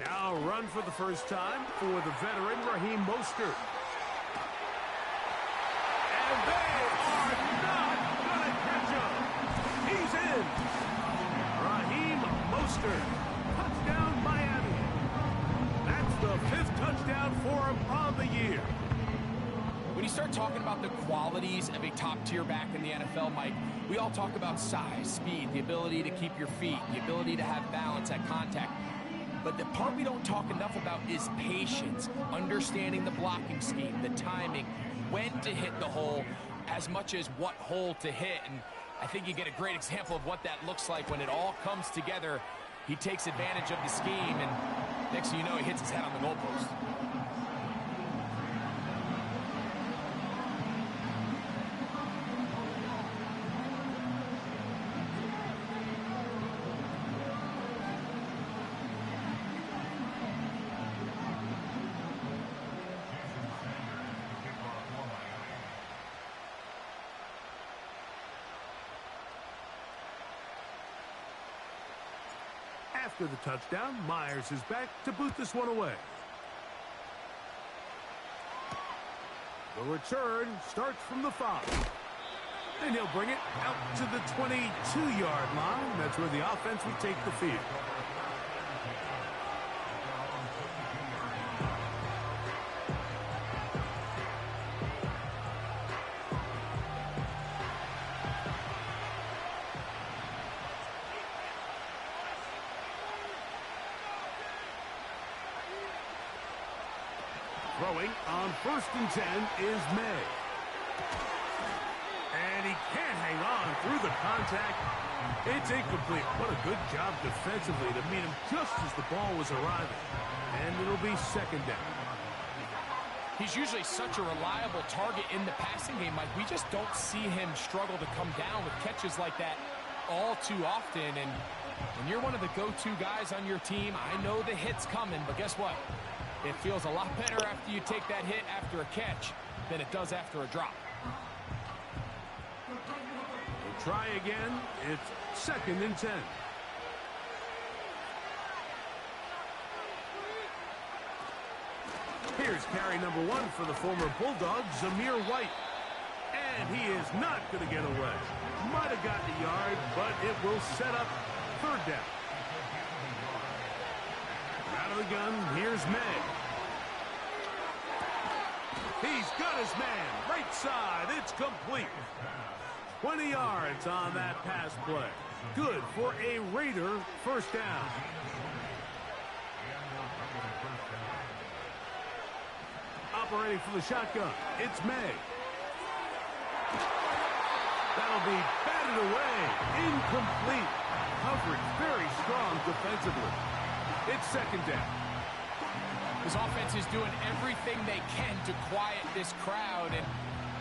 Now a run for the first time for the veteran Raheem Mostert. And they are not going to catch him. He's in. Raheem Mostert. Touchdown, Miami. That's the 5th touchdown for him on the year. When you start talking about the qualities of a top-tier back in the NFL, Mike, we all talk about size, speed, the ability to keep your feet, the ability to have balance at contact. But the part we don't talk enough about is patience, understanding the blocking scheme, the timing, when to hit the hole, as much as what hole to hit. And I think you get a great example of what that looks like when it all comes together. He takes advantage of the scheme, and next thing you know, he hits his head on the goalpost. After the touchdown, Myers is back to boot this one away. The return starts from the 5. And he'll bring it out to the 22-yard line. That's where the offense will take the field. Throwing on 1st and 10 is May. And he can't hang on through the contact. It's incomplete. What a good job defensively to meet him just as the ball was arriving. And it'll be 2nd down. He's usually such a reliable target in the passing game, Mike. We just don't see him struggle to come down with catches like that all too often. And when you're one of the go-to guys on your team, I know the hit's coming, but guess what? It feels a lot better after you take that hit after a catch than it does after a drop. We'll try again. It's 2nd and 10. Here's carry number 1 for the former Bulldog, Zamir White. And he is not going to get away. Might have gotten a yard, but it will set up 3rd down. Out of the gun, here's May. He's got his man, right side, it's complete. 20 yards on that pass play. Good for a Raider 1st down. Operating for the shotgun, it's May. That'll be batted away, incomplete. Coverage very strong defensively. It's 2nd down. This offense is doing everything they can to quiet this crowd, and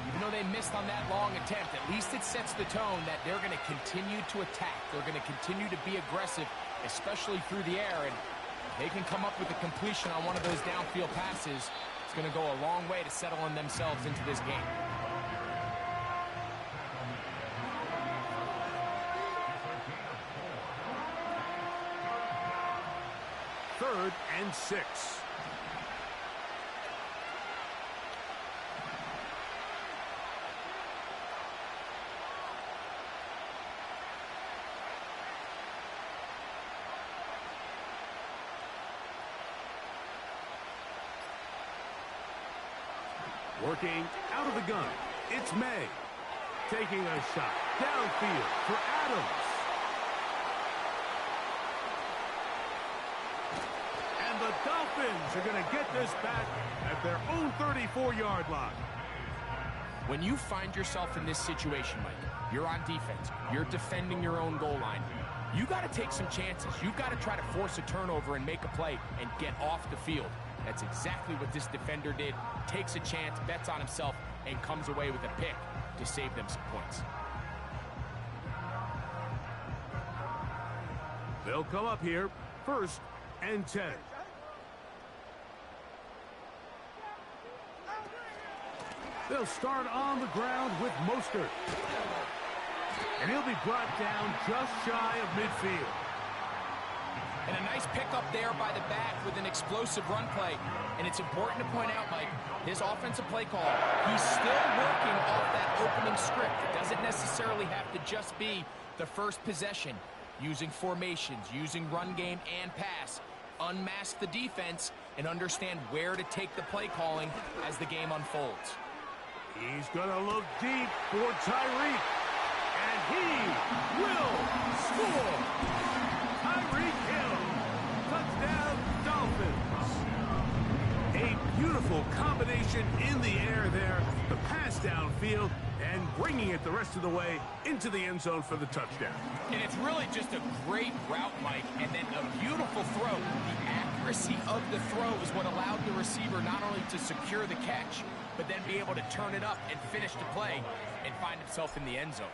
even though they missed on that long attempt, at least it sets the tone that they're going to continue to attack. They're going to continue to be aggressive, especially through the air, and they can come up with a completion on one of those downfield passes. It's going to go a long way to settling themselves into this game. Third and 6. Working out of the gun, it's May. Taking a shot downfield for Adams. And the Dolphins are going to get this back at their own 34-yard line. When you find yourself in this situation, Mike, you're on defense, you're defending your own goal line, you got to take some chances. You've got to try to force a turnover and make a play and get off the field. That's exactly what this defender did. Takes a chance, bets on himself, and comes away with a pick to save them some points. They'll come up here, 1st and 10. They'll start on the ground with Mostert. And he'll be brought down just shy of midfield. And a nice pickup there by the back with an explosive run play. And it's important to point out, Mike, his offensive play call, he's still working off that opening script. It doesn't necessarily have to just be the first possession. Using formations, using run game and pass. Unmask the defense and understand where to take the play calling as the game unfolds. He's going to look deep for Tyreek. And he will score. Tyreek Hill. Touchdown, Dolphins. A beautiful combination in the air there. The pass downfield and bringing it the rest of the way into the end zone for the touchdown. And it's really just a great route, Mike, and then a beautiful throw. The accuracy of the throw is what allowed the receiver not only to secure the catch, but then be able to turn it up and finish the play and find himself in the end zone.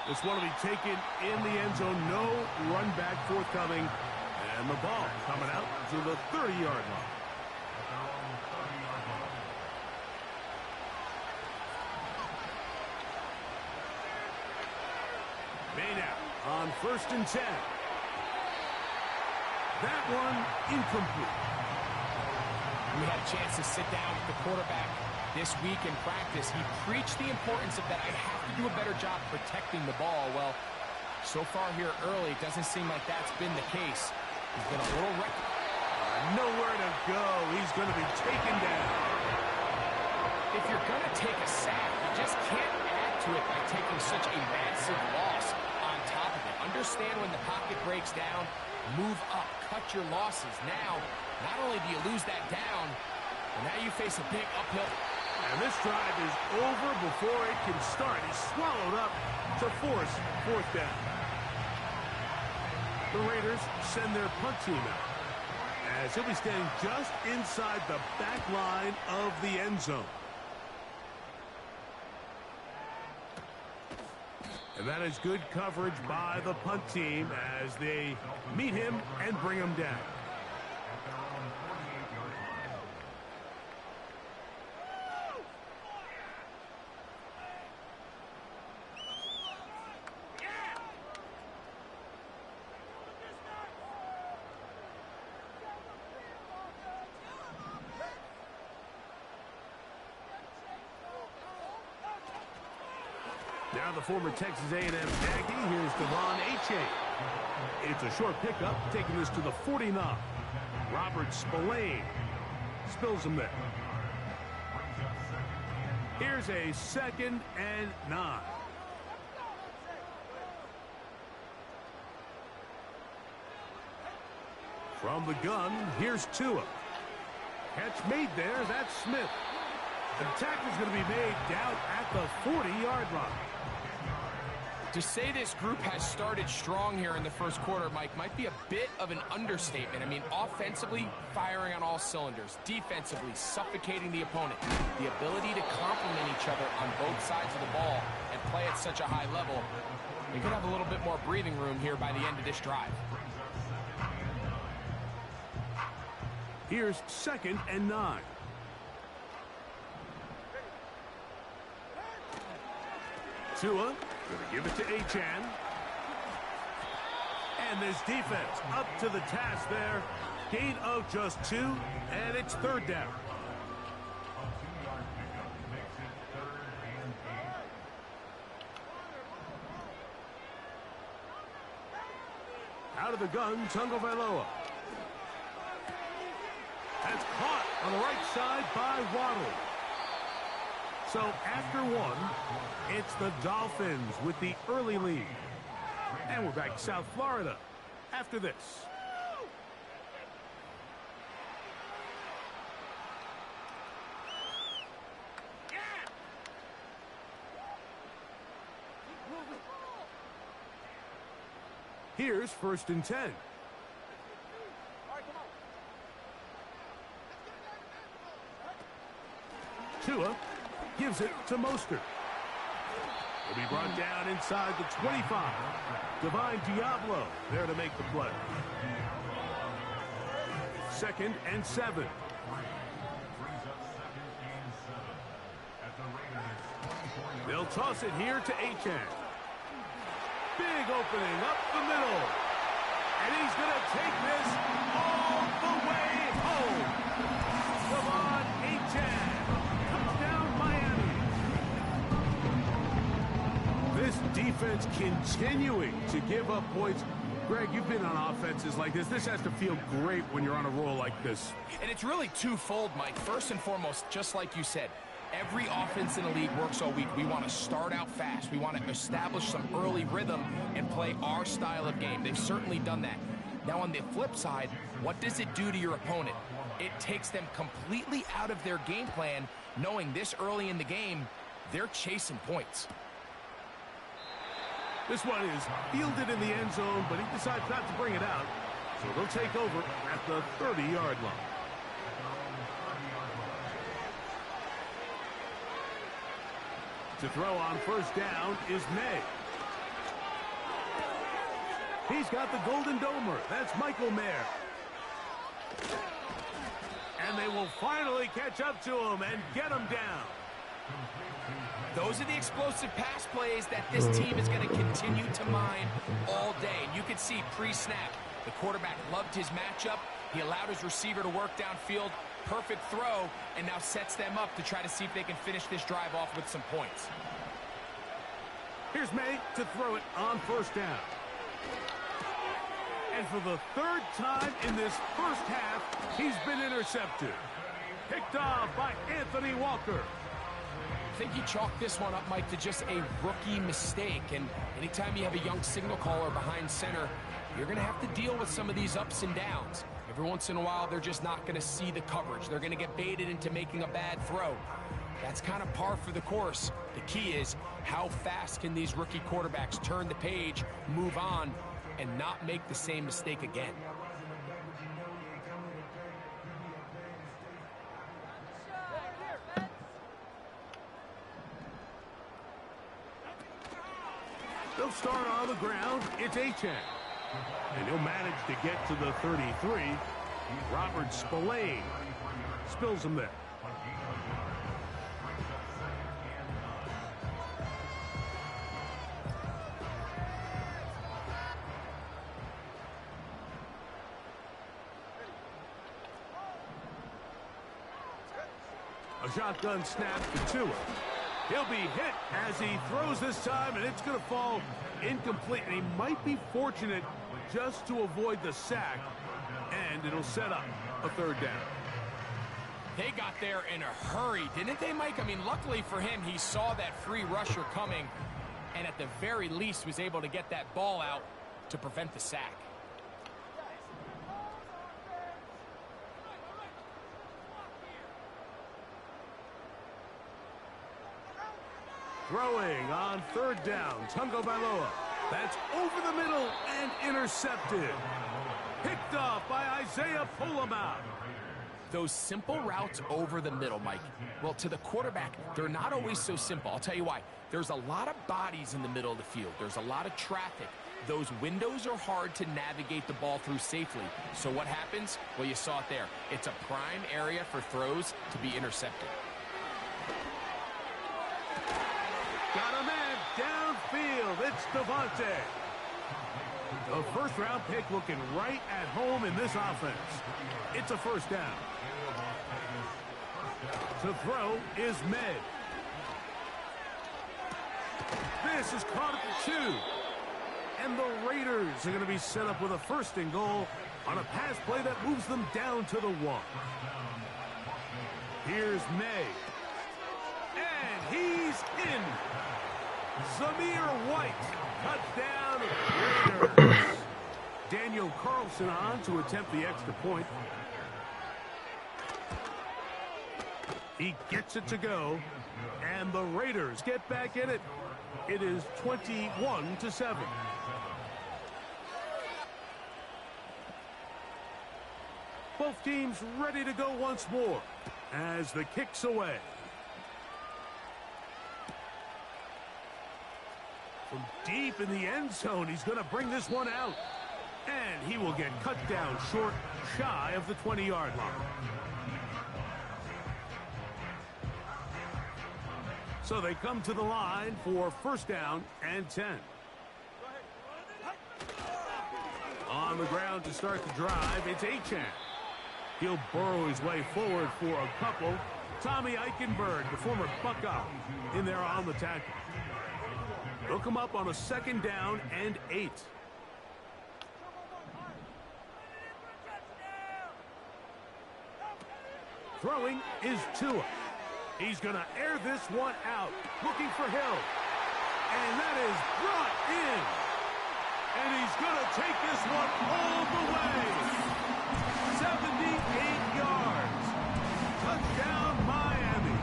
This one will be taken in the end zone. No run back forthcoming. And the ball coming out to the 30-yard line. Maynard on 1st and 10. That one incomplete. We had a chance to sit down with the quarterback this week in practice. He preached the importance of that. I have to do a better job protecting the ball. Well, so far here early, it doesn't seem like that's been the case. He's been a little wrecked. Nowhere to go. He's going to be taken down. If you're going to take a sack, you just can't add to it by taking such a massive loss on top of it. Understand when the pocket breaks down, move up, cut your losses. Now, not only do you lose that down, but now you face a big uphill. And this drive is over before it can start. He's swallowed up to force 4th down. The Raiders send their punt team out, as he'll be standing just inside the back line of the end zone. And that is good coverage by the punt team as they meet him and bring him down. Now the former Texas A&M Aggie. Here's Devon Achane. It's a short pickup, taking this to the 49. Robert Spillane spills him there. Here's a 2nd and 9. From the gun, here's Tua. Catch made there. That's Smith. The tackle's going to be made down at the 40-yard line. To say this group has started strong here in the first quarter, Mike, might be a bit of an understatement. I mean, offensively, firing on all cylinders. Defensively, suffocating the opponent. The ability to complement each other on both sides of the ball and play at such a high level. They could have a little bit more breathing room here by the end of this drive. Here's 2nd and 9. Tua going to give it to Achane. And this defense up to the task there. Gain of just 2, and it's 3rd down. Out of the gun, Tagovailoa. That's caught on the right side by Waddle. So after 1, it's the Dolphins with the early lead. And we're back to South Florida after this. Here's 1st and 10. Tua gives it to Mostert. Will be brought down inside the 25. Divine Diablo there to make the play. 2nd and 7. They'll toss it here to Achane. Big opening up the middle. And he's going to take this all the way home. Come on, Achane. Touchdown, Miami. This defense continuing to give up points. Greg, you've been on offenses like this. This has to feel great when you're on a roll like this. And it's really twofold, Mike. First and foremost, just like you said, every offense in the league works all week. We want to start out fast. We want to establish some early rhythm and play our style of game. They've certainly done that. Now, on the flip side, what does it do to your opponent? It takes them completely out of their game plan, knowing this early in the game, they're chasing points. This one is fielded in the end zone, but he decides not to bring it out. So they'll take over at the 30-yard line. To throw on first down is May. He's got the Golden Domer. That's Michael Mayer. And they will finally catch up to him and get him down. Those are the explosive pass plays that this team is going to continue to mine all day. And you can see pre-snap, the quarterback loved his matchup. He allowed his receiver to work downfield. Perfect throw, and now sets them up to try to see if they can finish this drive off with some points. Here's May to throw it on first down. And for the third time in this first half, he's been intercepted. Picked off by Anthony Walker. I think you chalk this one up, Mike, to just a rookie mistake. And anytime you have a young signal caller behind center, you're going to have to deal with some of these ups and downs. Every once in a while, they're just not going to see the coverage. They're going to get baited into making a bad throw. That's kind of par for the course. The key is how fast can these rookie quarterbacks turn the page, move on, and not make the same mistake again. They'll start on the ground. It's Achane. And he'll manage to get to the 33. Robert Spillane spills him there. A shotgun snap to Tua. He'll be hit as he throws this time, and it's going to fall incomplete. And he might be fortunate just to avoid the sack, and it'll set up a third down. They got there in a hurry, didn't they, Mike? I mean, luckily for him, he saw that free rusher coming, and at the very least was able to get that ball out to prevent the sack. Throwing on third down, Tungo Bailoa. That's over the middle and intercepted. Picked off by Isaiah Pullama. Those simple routes over the middle, Mike. Well, to the quarterback, they're not always so simple. I'll tell you why. There's a lot of bodies in the middle of the field. There's a lot of traffic. Those windows are hard to navigate the ball through safely. So what happens? Well, you saw it there. It's a prime area for throws to be intercepted. Got a man downfield. It's Devontae. A first-round pick looking right at home in this offense. It's a first down. To throw is Med. This is caught at the 2. And the Raiders are going to be set up with a first and goal on a pass play that moves them down to the 1. Here's May. And he's in. Zamir White. Touchdown, Raiders. Daniel Carlson on to attempt the extra point. He gets it to go. And the Raiders get back in it. It is 21-7. Both teams ready to go once more as the kick's away. From deep in the end zone, he's going to bring this one out. And he will get cut down short, shy of the 20-yard line. So they come to the line for first down and 10. On the ground to start the drive, it's Achane. He'll burrow his way forward for a couple. Tommy Eichenberg, the former Buckeye, in there on the tackle. They'll come up on a second down and 8. Throwing is Tua. He's going to air this one out, looking for Hill. And that is brought in. And he's going to take this one all the way. 78 yards. Touchdown, Miami.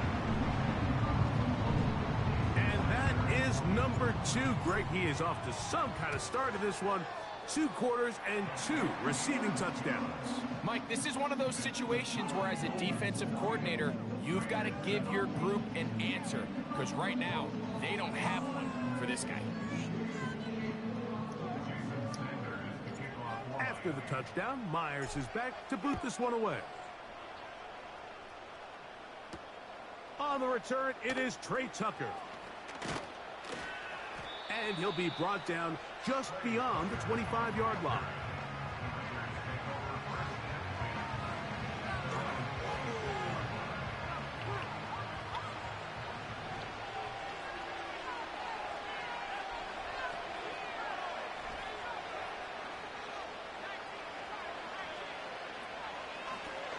And that is number 2. Greg, he is off to some kind of start in this one. 2 quarters and 2 receiving touchdowns. Mike, this is one of those situations where as a defensive coordinator, you've got to give your group an answer. Because right now, they don't have one for this guy. After the touchdown, Myers is back to boot this one away. On the return, it is Trey Tucker. And he'll be brought down just beyond the 25-yard line.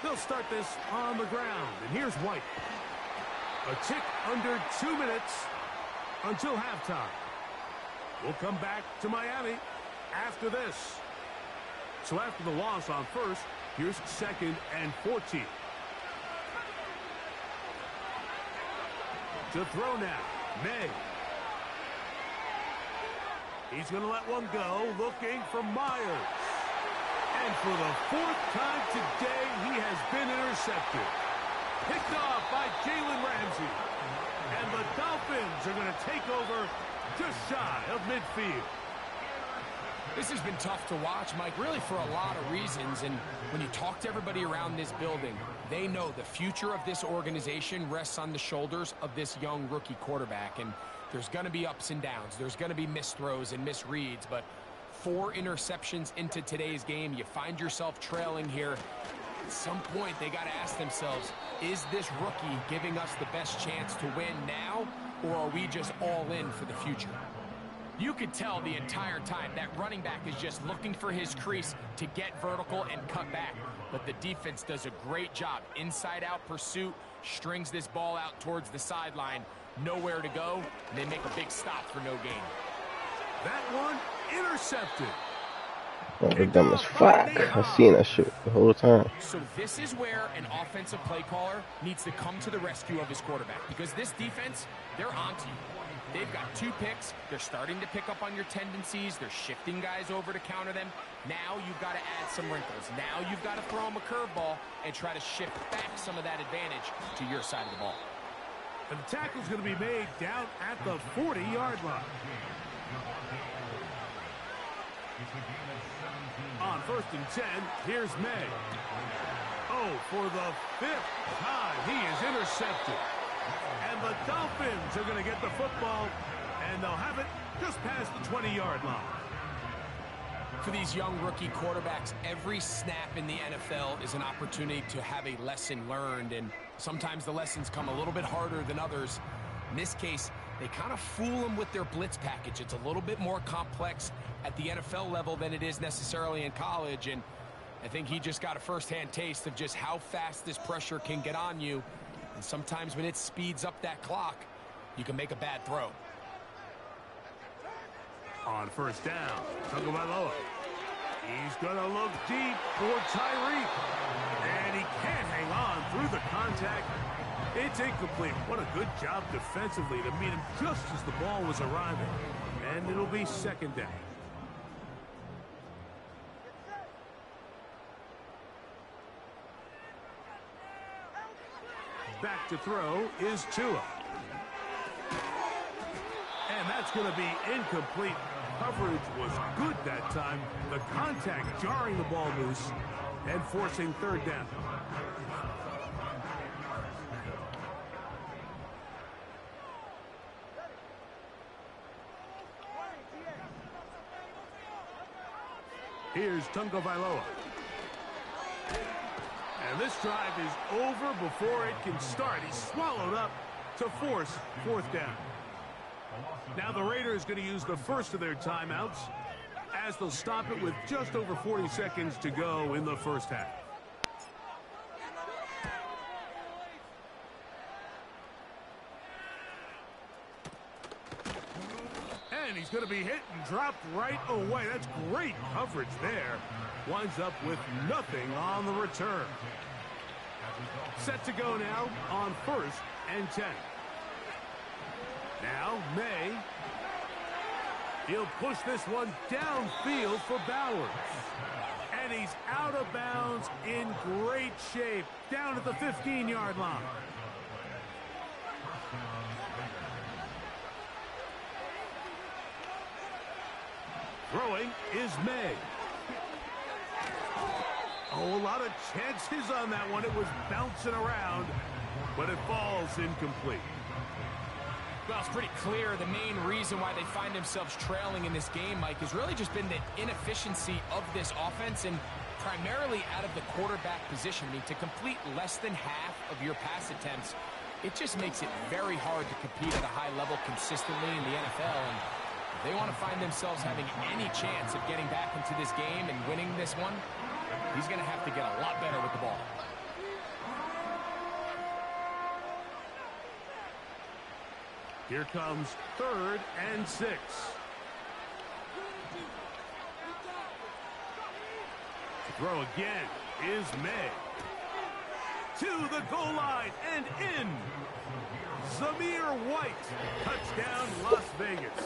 They'll start this on the ground. And here's White. A tick under 2 minutes until halftime. We'll come back to Miami after this. So after the loss on first, here's second and 14. To throw now, May. He's going to let one go, looking for Myers. And for the 4th time today, he has been intercepted. Picked off by Jalen Ramsey. And the Dolphins are going to take over just shy of midfield. This has been tough to watch, Mike, really for a lot of reasons. And when you talk to everybody around this building, they know the future of this organization rests on the shoulders of this young rookie quarterback. And there's going to be ups and downs. There's going to be missed throws and misreads. But 4 interceptions into today's game, you find yourself trailing here. At some point, they got to ask themselves, is this rookie giving us the best chance to win now, or are we just all in for the future? You could tell the entire time that running back is just looking for his crease to get vertical and cut back. But the defense does a great job. Inside-out pursuit, strings this ball out towards the sideline. Nowhere to go, and they make a big stop for no gain. That one intercepted. That dumb as fuck. I've seen that shit the whole time. So this is where an offensive play caller needs to come to the rescue of his quarterback, because this defense, they're onto you. They've got 2 picks. They're starting to pick up on your tendencies. They're shifting guys over to counter them. Now you've got to add some wrinkles. Now you've got to throw them a curveball and try to shift back some of that advantage to your side of the ball. And the tackle's going to be made down at the 40-yard line. On 1st and 10, here's May. Oh, for the 5th time, he is intercepted. And the Dolphins are going to get the football, and they'll have it just past the 20-yard line. For these young rookie quarterbacks, every snap in the NFL is an opportunity to have a lesson learned, and sometimes the lessons come a little bit harder than others. In this case, they kind of fool them with their blitz package. It's a little bit more complex at the NFL level than it is necessarily in college, and I think he just got a first-hand taste of just how fast this pressure can get on you. And sometimes when it speeds up that clock, you can make a bad throw. On 1st down, Tagovailoa. He's going to look deep for Tyreek. And he can't hang on through the contact. It's incomplete. What a good job defensively to meet him just as the ball was arriving. And it'll be 2nd down. Back to throw is Tua. And that's going to be incomplete. Coverage was good that time. The contact jarring the ball loose and forcing 3rd down. Here's Tagovailoa. And this drive is over before it can start. He's swallowed up to force fourth down. Now the Raiders going to use the first of their timeouts as they'll stop it with just over 40 seconds to go in the first half. And he's going to be hit and dropped right away. That's great coverage there. Winds up with nothing on the return. Set to go now on 1st and 10. Now May. He'll push this one downfield for Bowers. And he's out of bounds in great shape down at the 15-yard line. Throwing is May. Oh, a lot of chances on that one. It was bouncing around, but it falls incomplete. Well, it's pretty clear the main reason why they find themselves trailing in this game, Mike, has really just been the inefficiency of this offense and primarily out of the quarterback position. I mean, to complete less than half of your pass attempts, it just makes it very hard to compete at a high level consistently in the NFL. And if they want to find themselves having any chance of getting back into this game and winning this one, he's going to have to get a lot better with the ball. Here comes 3rd and 6. Throw again is May. To the goal line and in. Zamir White. Touchdown, Las Vegas.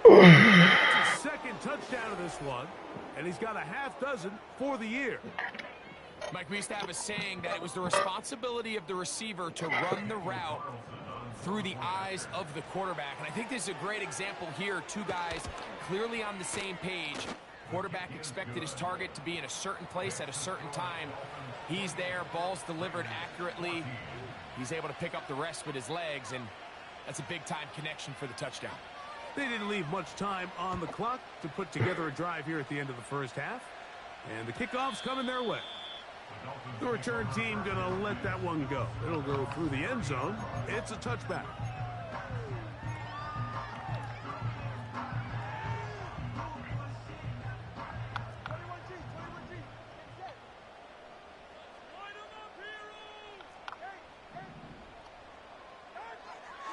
That's his second touchdown of this one, and he's got a half dozen for the year. Mike, we used to have a saying that it was the responsibility of the receiver to run the route through the eyes of the quarterback. And I think this is a great example here. Two guys clearly on the same page. Quarterback expected his target to be in a certain place at a certain time. He's there, ball's delivered accurately. He's able to pick up the rest with his legs, and that's a big-time connection for the touchdown. They didn't leave much time on the clock to put together a drive here at the end of the first half. And the kickoff's coming their way. The return team going to let that one go. It'll go through the end zone. It's a touchback.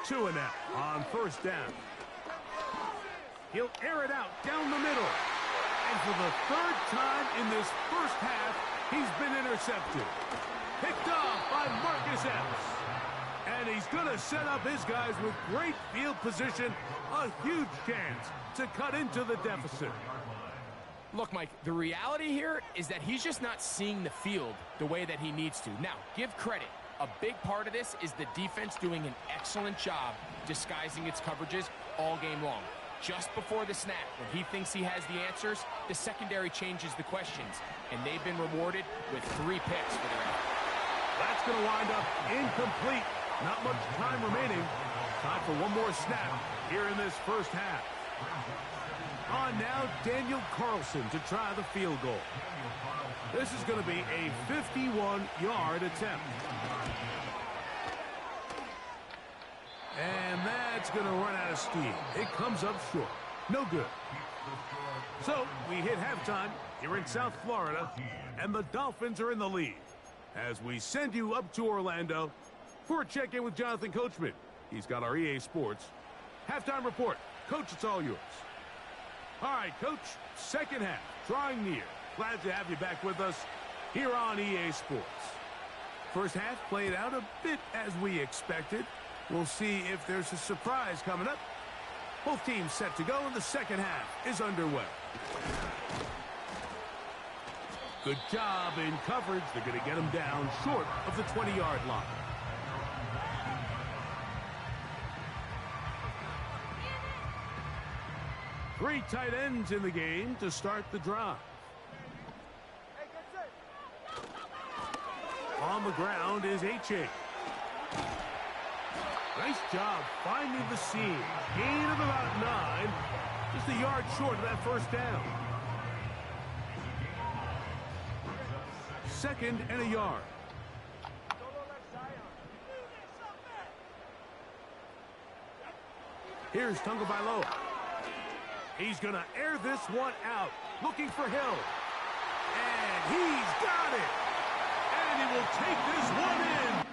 Two and out on 1st down. He'll air it out down the middle. And for the 3rd time in this first half, he's been intercepted. Picked off by Marcus Epps. And he's going to set up his guys with great field position. A huge chance to cut into the deficit. Look, Mike, the reality here is that he's just not seeing the field the way that he needs to. Now, give credit. A big part of this is the defense doing an excellent job disguising its coverages all game long. Just before the snap, when he thinks he has the answers, the secondary changes the questions, and they've been rewarded with 3 picks for their effort. That's going to wind up incomplete. Not much time remaining. Time for one more snap here in this first half. On now, Daniel Carlson to try the field goal. This is going to be a 51-yard attempt. And that's going to run out of steam. It comes up short. No good. So we hit halftime here in South Florida, and the Dolphins are in the lead. As we send you up to Orlando for a check-in with Jonathan Coachman. He's got our EA Sports halftime report. Coach, it's all yours. All right, Coach, second half, drawing near. Glad to have you back with us here on EA Sports. First half played out a bit as we expected. We'll see if there's a surprise coming up. Both teams set to go, and the second half is underway. Good job in coverage. They're going to get him down short of the 20-yard line. Three tight ends in the game to start the drive. On the ground is H.A. Nice job finding the seam. Gain of about 9. Just a yard short of that first down. 2nd and a yard. Here's Tagovailoa. He's going to air this one out, looking for Hill. And he's got it. And he will take this one in.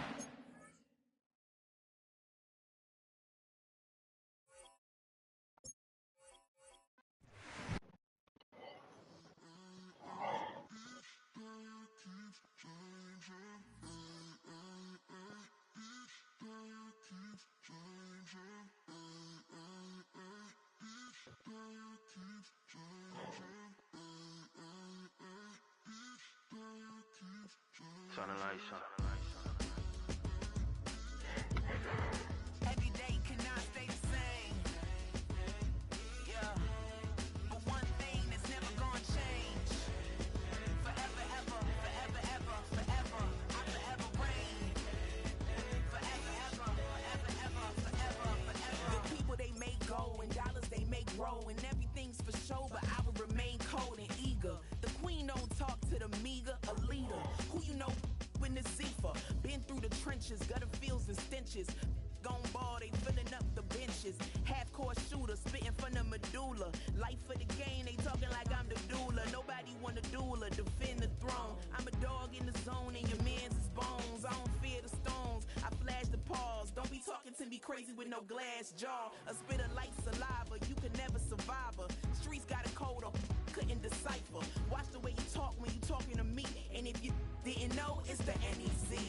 Turn the lights on. Every day cannot stay the same. Yeah. But one thing that's never gonna change. Forever, ever, forever, ever, forever. I forever reign. Forever, ever, forever, ever, forever, forever. The people they make go and dollars they make grow and everything's for show, but I will remain cold and eager. The queen don't talk to the meager, a leader. Who you know in the Zephyr? Been through the trenches, gutter fields and stenches. Gone ball, they filling up the benches. Half-court shooter, spitting from the medulla. Life for the game, they talking like I'm the doula. Nobody want a doula, defend the throne. I'm a dog in the zone and your man's is bones. I don't fear the stones, I flash the paws. Don't be talking to me crazy with no glass jaw. A spit of light saliva, you can never survive her. Streets got a code up, couldn't decipher. Watch the way you talk when you talking to me. And if you didn't know, it's the NEC.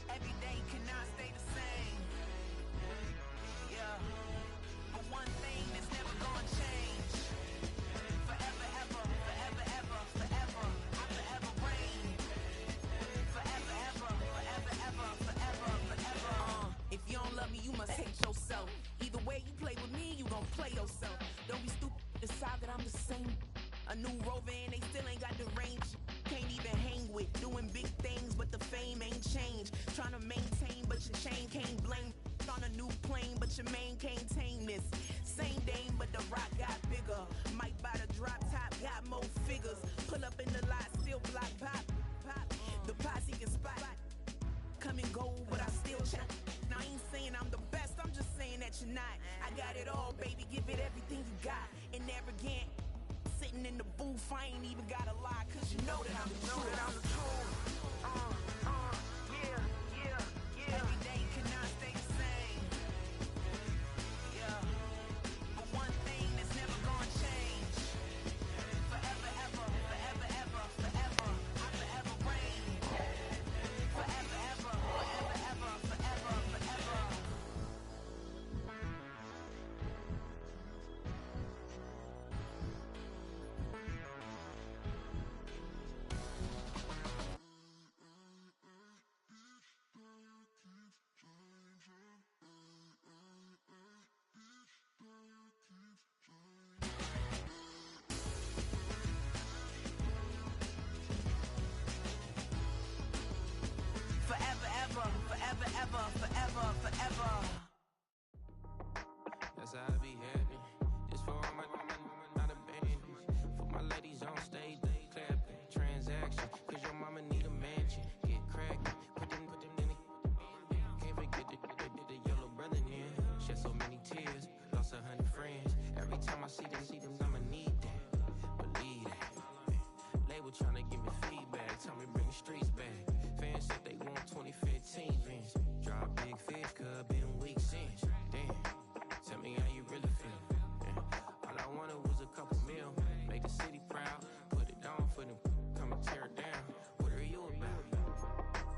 Every day cannot stay the same. Yeah. But one thing that's never gonna change. Forever, ever, forever, ever, forever. I forever reign. Forever, ever, forever, ever, forever, forever. If you don't love me, you must hate yourself. Either way you play with me, you gon' play yourself. Don't be stupid, decide that I'm the same. A new rover and they still ain't got the range. Can't even hang with, doing big things, but the fame ain't changed. Trying to maintain, but your chain can't blame. On a new plane, but your main can't tame this. Same dame, but the rock got bigger. Might buy the drop top, got more figures. Pull up in the lot, still block pop, pop. The posse can spot. Come and go, but I still check. Now I ain't saying I'm the best, I'm just saying that you're not. I got it all, baby, give it everything you got. And arrogant, sitting in the booth, I ain't even gotta lie, cause you know that I'm the truth. Yeah. Every day cannot stay the same. Yeah. But one thing that's never gonna change. Forever, ever, forever, ever, forever. I forever reign. Forever, ever, forever, ever, forever, forever. Forever, ever, forever, ever, forever, forever. That's how I be happy. Just for all my not abandoned. For my ladies on stage, they clapping. Transaction, cause your mama need a mansion. Get crackin', put them in the. Can't forget the yellow brother in. Shed so many tears, lost 100 friends. Every time I see them, I'ma need that. Believe that. Label tryna give me feedback, tell me bring the streets back. Fans said they want 2015 Vince. Drop big fish, cuz been weak since. Damn, tell me how you really feel. Yeah. All I wanted was a couple mil, make the city proud. Put it on for them, come and tear it down. What are you about?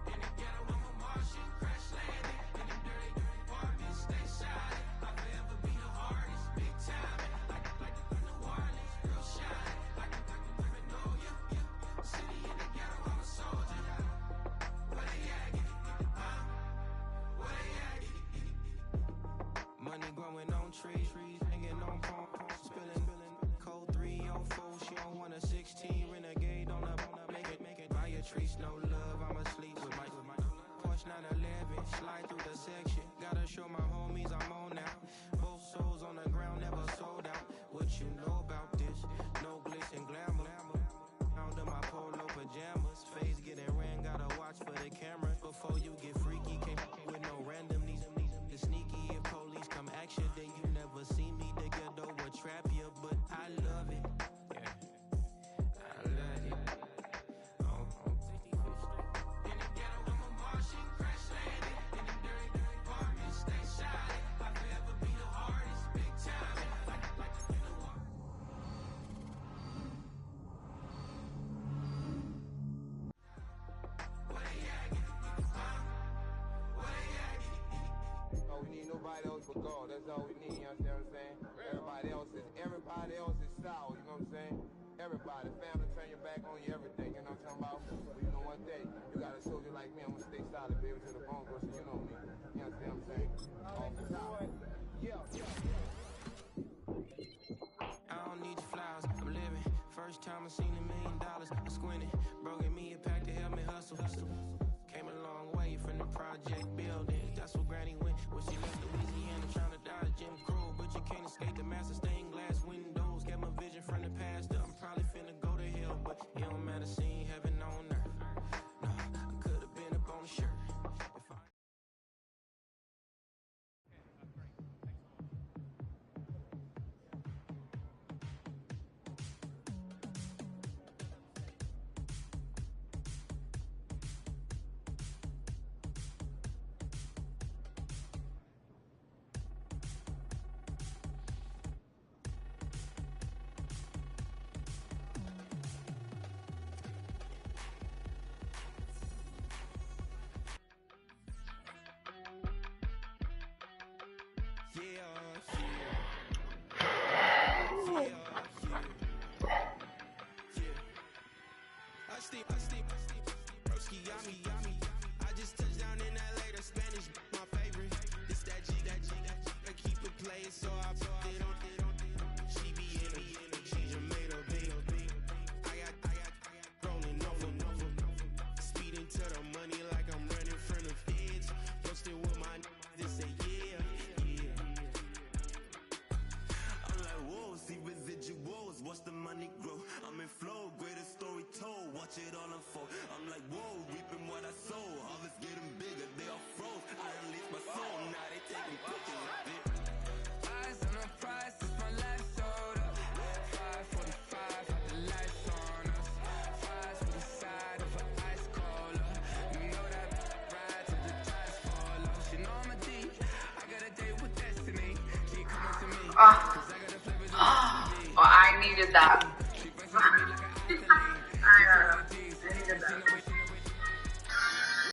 In the ghetto, I'm a Martian, crash landing. In them dirty apartments, stay shine. I'll forever be the hardest, big time. Like New Orleans, real shine. Like Magnolia, city in the ghetto, I'm a soldier. Where they at? Where they at? Money growing on trees, hanging on palm, spilling. Code 304, she don't want a 16. Renegade on the make it. Buy a tree, no love, I'm asleep with my Porsche 911, slide through the section. Gotta show my homies I'm on now. Both souls on the ground, never sold out. What you know about this? No glitz and glamour. for God. That's all we need, you understand what I'm saying? Everybody else is sour, you know what I'm saying? Everybody, family, turn your back on you, everything, you know what I'm talking about? But you know one day, you got a soldier like me, I'm gonna stay solid, baby, to the bone, bro, so you know me. You understand what I'm saying? Off the top. Yeah. I don't need your flowers, I'm living. First time I seen $1 million, I squinted. Bro, give me a pack to help me hustle. Came a long way from the project buildings. That's where Granny went when she left Louisiana, trying to dodge Jim Crow. But you can't escape the master stained glass windows. Get my vision from the past. I'm probably finna go to hell, but it don't matter, seeing heaven on earth. No, I could have been up on the shirt. If I I just touched down in LA, the Spanish, my favorite. This that G, I keep it playing, so I put it on. She be in the G, Jamaica, beat. I got rolling over. Speeding to the money like I'm running from the feds. Posted with my they say yeah. I'm like, whoa, see residuals, watch the money grow. I'm in flow, greatest story told, watch it all unfold. I'm like, whoa, reaping what I sow. Harvest getting bigger, they all froze. I unleashed my soul, now they taking pictures of it. Eyes on the prize, it's my life sold up. 5:45, had the lights on us. Fries with the side of an ice cola. You know that ride till the tires fall off. She know I'm a D. I got a date with destiny. She coming to me. 'Cause I got a flavor. Oh, I needed that.